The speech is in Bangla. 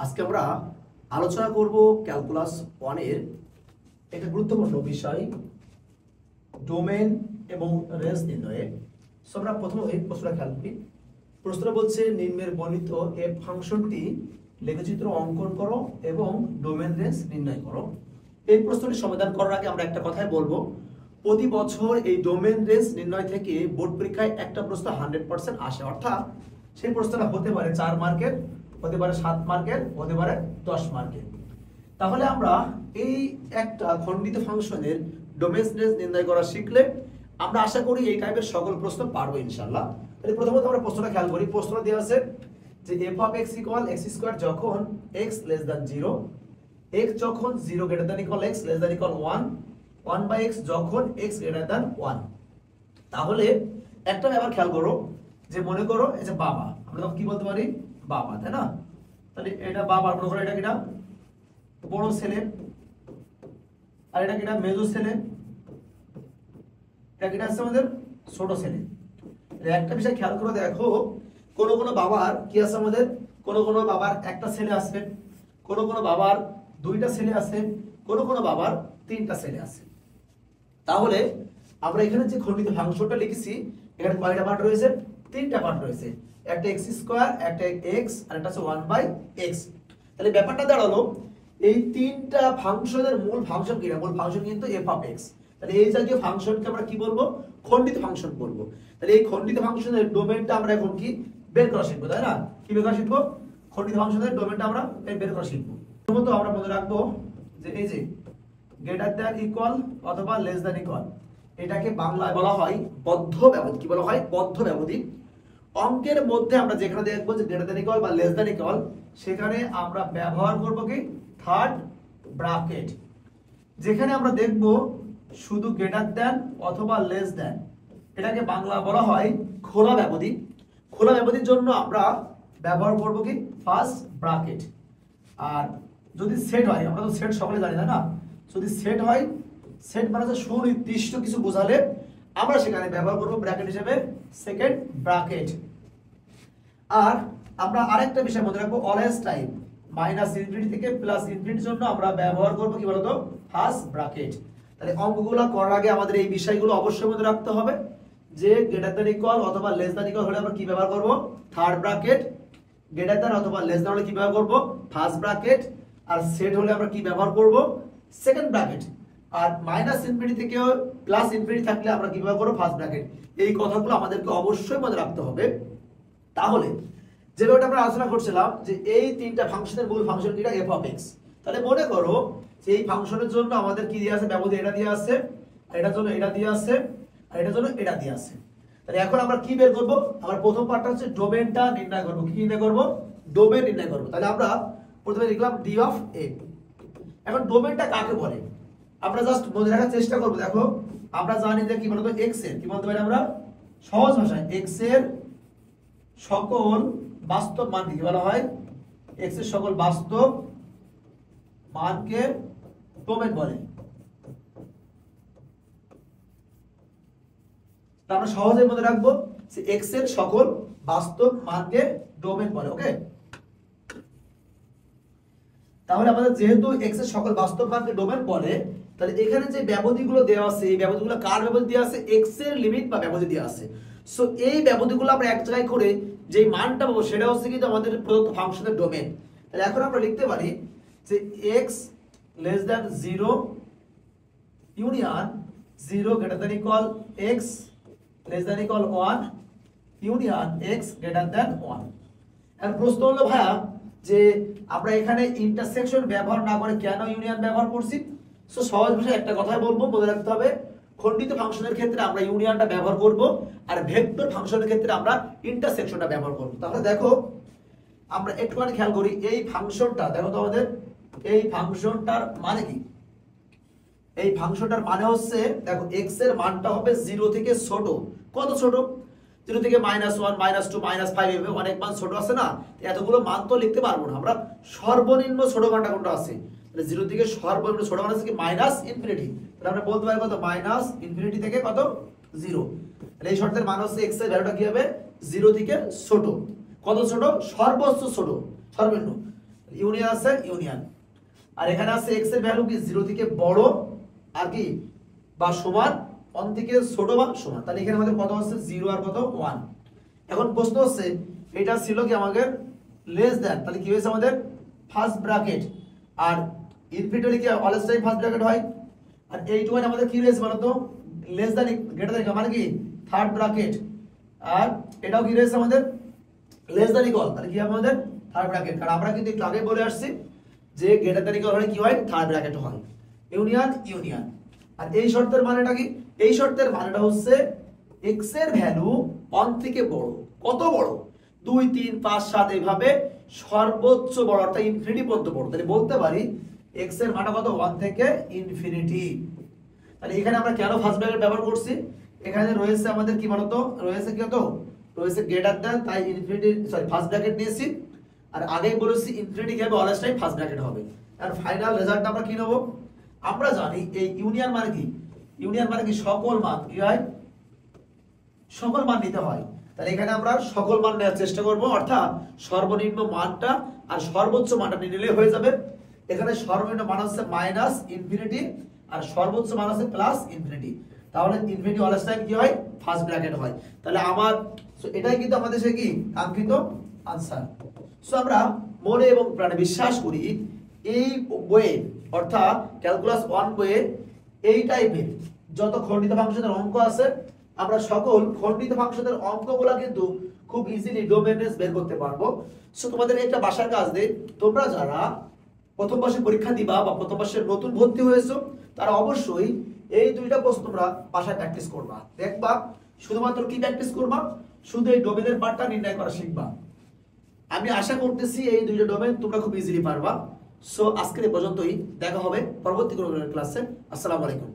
আজকে আমরা আলোচনা করব ক্যালকুলাস 1 এর একটা গুরুত্বপূর্ণ বিষয় ডোমেন এবং রেঞ্জ নির্ণয়ে। সো আমরা প্রথমে এই প্রশ্নটা খেয়াল করি। প্রশ্নটা বলছে নিম্নের বর্ণিত এফ ফাংশনটি লেখচিত্র অঙ্কন করো এবং ডোমেন রেঞ্জ নির্ণয় করো। এই প্রশ্নটি সমাধান করার আগে আমরা একটা কথাই বলবো, প্রতি বছর এই ডোমেন রেঞ্জ নির্ণয় থেকে বোর্ড পরীক্ষায় একটা প্রশ্ন 100% আসে, অর্থাৎ সেই প্রশ্নটা হতে পারে 4 মার্কের, হতে পারে 7 মার্কের, হতে পারে 10 মার্কের। তাহলে আমরা এই একটা খণ্ডিত ফাংশনের ডোমেন রেঞ্জ নির্ণয় করা শিখলে আমরা আশা করি এই টাইপের সকল প্রশ্ন পারবো ইনশাআল্লাহ। তাহলে প্রথমত আমরা প্রশ্নটা খেয়াল করি। প্রশ্ন দেওয়া আছে যে f of x = x² যখন x <0, x যখন 0 > x < 1, 1/x যখন x < 1। তাহলে একটা ব্যাপার খেয়াল করো যে মনে করো এই যে বাবা, আমরা তখন কি বলতে পারি বাবা, তাই না? তাহলে এটা বাবা, মনে করো এটা কিনা বড় ছেলে, আর এটা কিনা মেজো ছেলে, এটা কিনা আছে আমাদের ছোট ছেলে। একটা বিষয় খেয়াল করে দেখো, কোন কোন বাবার কি আছে আমাদের, কোন কোন বাবার একটা ছেলে আছে, কোন কোন বাবার দুইটা ছেলে আছে, কোন কোন বাবার তিনটা ছেলে আছে। তাহলে আমরা এখানে যে খণ্ডিত ফাংশনটা লিখেছি এখানে কয়টা পার্ট রয়েছে? তিনটা পার্ট রয়েছে, একটা x², একটা x, আর একটা হচ্ছে 1/x। তাহলে ব্যাপারটা দাঁড়ালো এই তিনটা ফাংশনের মূল ফাংশন কিনা, মূল ফাংশন কিন্তু f of x। তাহলে এই জাতীয় ফাংশনকে আমরা কি বলবো? খণ্ডিত ফাংশন বলবো। তাহলে এই খণ্ডিত ফাংশনের ডোমেনটা আমরা এখন কি বের করা শিখবো, তাই না? কি বের করা শিখবো? খণ্ডিত ফাংশনের ডোমেনটা আমরা বের করা শিখবো। প্রথমত আমরা মনে রাখবো যে এই যে গ্রেটার দ্যান ইকুয়াল অথবা লেস দ্যান ইকুয়াল, এটাকে বাংলায় বলা হয় বদ্ধ ব্যবধি। কি বলা হয়? বদ্ধ ব্যবধি। অঙ্কের মধ্যে আমরা যেখানে দেখবো যে গ্রেটার দ্যান ইকুয়াল বা লেস দ্যান ইকুয়াল, সেখানে আমরা ব্যবহার করব কি থার্ড ব্র্যাকেট। যেখানে আমরা দেখব শুধু গ্রেটার দ্যান অথবা লেস দ্যান, এটাকে বাংলা বলা হয় খোলা ব্যবধি। খোলা ব্যবধির জন্য আমরা ব্যবহার করব কি ফার্স্ট ব্র্যাকেট। আর যদি সেট হয়, আমরা তো সেট সকলে জানি না, যদি সেট হয়, সেট মানে হচ্ছে সুনির্দিষ্ট কিছু বোঝালে আমরা সেখানে ব্যবহার করব ব্র্যাকেট হিসেবে সেকেন্ড ব্র্যাকেট। আর আমরা আরেকটা বিষয় মনে রাখবো, অলওয়েজ টাইম -∞ থেকে +∞ জন্য আমরা ব্যবহার করব কি বলতো ফার্স্ট ব্র্যাকেট। তাহলে অঙ্কগুলো করার আগে আমাদের এই বিষয়গুলো অবশ্যই মনে রাখতে হবে যে গ্রেটার দ্যান ইকুয়াল অথবা লেস দ্যান ইকুয়াল হলে আমরা কি ব্যবহার করব? Third bracket. গ্রেটার দ্যান অথবা লেস দ্যান হলে কি ব্যবহার করব? First bracket. আর সেট হলে আমরা কি ব্যবহার করব? Second bracket. আর -∞ থেকে +∞ থাকলে আমরা কি ব্যবহার করব? First bracket. এই কথাগুলো আমাদেরকে অবশ্যই মনে রাখতে হবে। তাহলে যেভাবে আমরা আলোচনা করছিলাম যে এই তিনটা ফাংশনের মূল ফাংশন কিটা f of x। তাহলে মনে করো যে এই ফাংশনের জন্য আমাদের কি দিয়ে আছে? ব্যবধি এটা দিয়ে আছে, আর এটার জন্য এটা দিয়ে আছে, আর এটার জন্য এটা দিয়ে আছে। তাহলে এখন আমরা কি বের করব? আমরা প্রথম পার্টটা হচ্ছে ডোমেনটা নির্ণয় করব। কি নির্ণয় করব? ডোমেন নির্ণয় করব। তাহলে আমরা প্রথমে লিখলাম d of a। এখন ডোমেনটা কাকে বলে আমরা জাস্ট মনে রাখার চেষ্টা করব। দেখো আমরা জানি যে কি বলতো x এর, কি বলতে পারি আমরা সহজ ভাষায়, x এর সকল বাস্তব মান কি বলা হয়? x এর সকল বাস্তব মানকে ডোমেন বলে। আমরা সহজেই মনে রাখবো যে x এর সকল বাস্তব মানকে ডোমেন বলে। ওকে, তাহলে আমাদের যেহেতু x এর সকল বাস্তব মানকে ডোমেন বলে, তাহলে এখানে যে ব্যবধিগুলো দেওয়া আছে এই ব্যবধিগুলো কার ব্যবধি দেওয়া আছে? x এর লিমিট বা ব্যবধি দেওয়া আছে। সো এই ব্যবধিগুলো আমরা এক জায়গায় করে যে মানটা পাবো সেটা হচ্ছে কিন্তু আমাদের প্রদত্ত ফাংশনের ডোমেন। তাহলে এখন আমরা লিখতে পারি যে x < 0 union 0 > x < 1 union x < 1। আর প্রশ্ন হলো ভাইয়া যে আমরা এখানে ইন্টারসেকশন ব্যবহার না করে কেন ইউনিয়ন ব্যবহার করছি? সো সহজ ভাষায় একটা কথাই বলবো, মনে রাখতে হবে খণ্ডিত ফাংশনের ক্ষেত্রে আমরা ইউনিয়নটা ব্যবহার করব, আর ভেক্টর ফাংশনের ক্ষেত্রে আমরা ইন্টারসেকশনটা ব্যবহার করব। তাহলে দেখো আমরা একটুখানি খেয়াল করি এই ফাংশনটা, দেখো তো আমাদের এই ফাংশনটার মানে কি? এই ফাংশনটার মানে হচ্ছে দেখো x এর মানটা হবে 0 থেকে ছোট। কত ছোট? 0 থেকে -1, -2, -5 এভাবে অনেক মান ছোট আছে না? এতগুলো মান তো লিখতে পারবো না আমরা। সর্বনিম্ন ছোট মানটা কোনটা আছে? 0 থেকে সর্বনিম্ন ছোট মান আছে কি -∞। তাহলে আমরা বলতে পারি কত? -∞ থেকে কত? 0। তাহলে এই শর্তের মান হচ্ছে x এর ভ্যালুটা কি হবে? 0 থেকে ছোট। কত ছোট? সর্বোচ্চ ছোট, সর্বনিম্ন। ইউনিয়ন আছে ইউনিয়ন, আর এখানে আছে x এর ভ্যালু কি 0 থেকে বড় আর কি বা সমান, 1 থেকে ছোট বা সমান। তাহলে এখানে আমাদের কত আছে 0 আর কত 1। এখন প্রশ্ন হচ্ছে এটা ছিল কি আমাদের লেস দ্যান, তাহলে কি হয়েছে আমাদের ফার্স্ট ব্র্যাকেট, আর ইনফিনিটি কি অলওয়েজ টাইম ফার্স্ট ব্র্যাকেট হয়, আর এইটু আমাদের কি রয়েছে বলো তো লেস দ্যান গ্রেটার দ্যান মানে কি থার্ড ব্র্যাকেট, আর এটাও কি রয়েছে আমাদের লেস দ্যান ইকুয়াল, তাহলে কি হবে আমাদের থার্ড ব্র্যাকেট। কারণ আমরা কিন্তু একটু আগে বলে আসছি যে গ্রেটার দ্যান ইকুয়াল হলে কি হয় থার্ড ব্র্যাকেট হয়। ইউনিয়ন ইউনিয়ন, আর এই শর্তের মানেটা কি, এই শর্তের মানেটা হচ্ছে x এর ভ্যালু 1 থেকে বড়, কত বড় 2 3 5 7 এইভাবে সর্বোচ্চ বড় অর্থাৎ ইনফিনিটি পর্যন্ত বড়। তাহলে বলতে পারি x এর মানটা কত 1 থেকে ইনফিনিটি। তাহলে এখানে আমরা কেন ফার্স্ট ব্র্যাকেট ব্যবহার করছি, এখানে রয়েছে আমাদের কি বলতো রয়েছে কি কত রয়েছে গ্রেটার দ্যান, তাই ইনফিনিটি সরি ফার্স্ট ব্র্যাকেট নিয়েছি, আর আগেই বলেছি ইনফিনিটি কি হবে অলওয়েজ টাইম ফার্স্ট ব্র্যাকেট হবে। আর ফাইনাল রেজাল্ট আমরা কি নেব, আমরা জানি এই ইউনিয়ন মানে কি, ইউনিয়ন মানে কি সকল মান কি হয় সকল মান নিতে হয়। তাহলে এখানে আমরা সকল মান নেওয়ার চেষ্টা করব, অর্থাৎ সর্বনিম্ন মানটা আর সর্বোচ্চ মানটা নিলে হয়ে যাবে। এখানে সর্বনিম্ন মান হচ্ছে মাইনাস ইনফিনিটি আর সর্বোচ্চ মান হচ্ছে প্লাস ইনফিনিটি, তাহলে ইনফিনিটি অলওয়েজ টাইম কি হয় ফার্স্ট ব্র্যাকেট হয়। তাহলে আমার এটাই কিন্তু আমাদের সে কি কাঙ্ক্ষিত আনসার। সো আমরা মনে এবং প্রাণে বিশ্বাস করি এই বইয়ে অর্থাৎ ক্যালকুলাস 1 বইয়ে এই টাইপের যত খণ্ডিত ফাংশনের অঙ্ক আছে আমরা সকল খণ্ডিত ফাংশনের অঙ্কগুলো কিন্তু খুব ইজিলি ডোমেনেস বের করতে পারবো। সো তোমাদের একটা বাসার কাজ দেই, তোমরা যারা প্রথম বর্ষে পরীক্ষা দিবা বা প্রথম বর্ষে নতুন ভর্তি হয়েছো তারা অবশ্যই এই দুইটা প্রশ্ন তোমরা বাসায় প্র্যাকটিস করবা। দেখবা শুধুমাত্র কি প্র্যাকটিস করবা, শুধু এই ডোমেনের পার্টটা নির্ণয় করা শিখবা। আমি আশা করতেছি এই দুইটা ডোমেন তোমরা খুব ইজিলি পারবা। সো আজকের এই পর্যন্তই, দেখা হবে পরবর্তী কোনো ক্লাসে। আসসালামু আলাইকুম।